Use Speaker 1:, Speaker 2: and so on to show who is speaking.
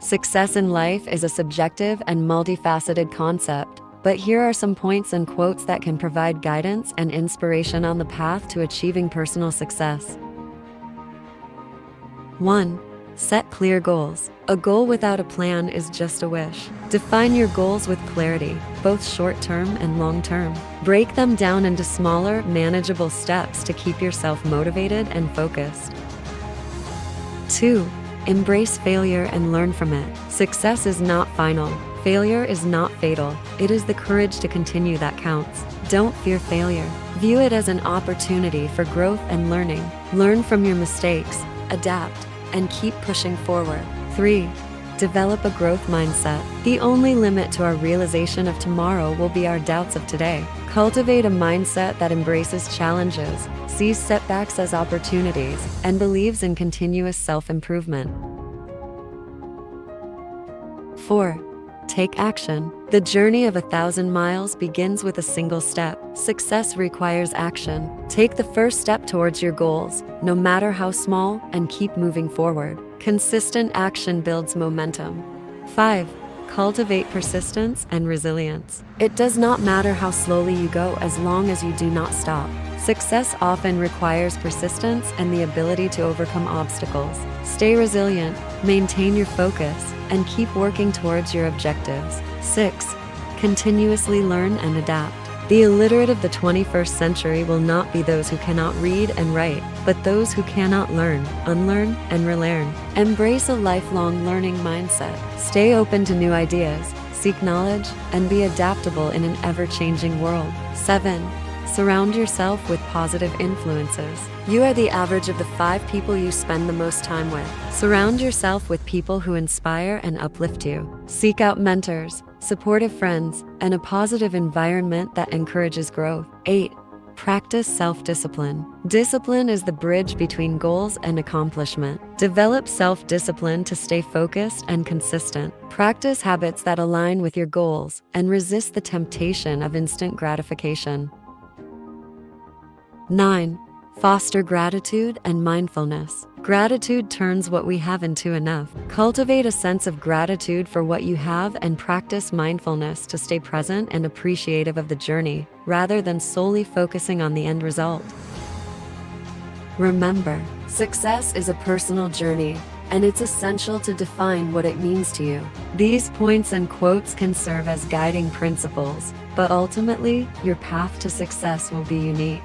Speaker 1: Success in life is a subjective and multifaceted concept, but here are some points and quotes that can provide guidance and inspiration on the path to achieving personal success. 1. Set clear goals. A goal without a plan is just a wish. Define your goals with clarity, both short-term and long-term. Break them down into smaller, manageable steps to keep yourself motivated and focused. 2. Embrace failure and learn from it. Success is not final. Failure is not fatal. It is the courage to continue that counts. Don't fear failure. View it as an opportunity for growth and learning. Learn from your mistakes, adapt, and keep pushing forward. 3. Develop a growth mindset. The only limit to our realization of tomorrow will be our doubts of today. Cultivate a mindset that embraces challenges, sees setbacks as opportunities, and believes in continuous self-improvement. 4. Take action. The journey of 1,000 miles begins with a single step. Success requires action. Take the first step towards your goals, no matter how small, and keep moving forward. Consistent action builds momentum. 5. Cultivate persistence and resilience. It does not matter how slowly you go as long as you do not stop. Success often requires persistence and the ability to overcome obstacles. Stay resilient, maintain your focus, and keep working towards your objectives. 6. Continuously learn and adapt. The illiterate of the 21st century will not be those who cannot read and write, but those who cannot learn, unlearn, and relearn. Embrace a lifelong learning mindset. Stay open to new ideas, seek knowledge, and be adaptable in an ever-changing world. 7. Surround yourself with positive influences. You are the average of the 5 people you spend the most time with. Surround yourself with people who inspire and uplift you. Seek out mentors, supportive friends, and a positive environment that encourages growth. 8. Practice self-discipline. Discipline is the bridge between goals and accomplishment. Develop self-discipline to stay focused and consistent. Practice habits that align with your goals and resist the temptation of instant gratification. 9. Foster gratitude and mindfulness. Gratitude turns what we have into enough. Cultivate a sense of gratitude for what you have and practice mindfulness to stay present and appreciative of the journey, rather than solely focusing on the end result. Remember, success is a personal journey, and it's essential to define what it means to you. These points and quotes can serve as guiding principles, but ultimately, your path to success will be unique.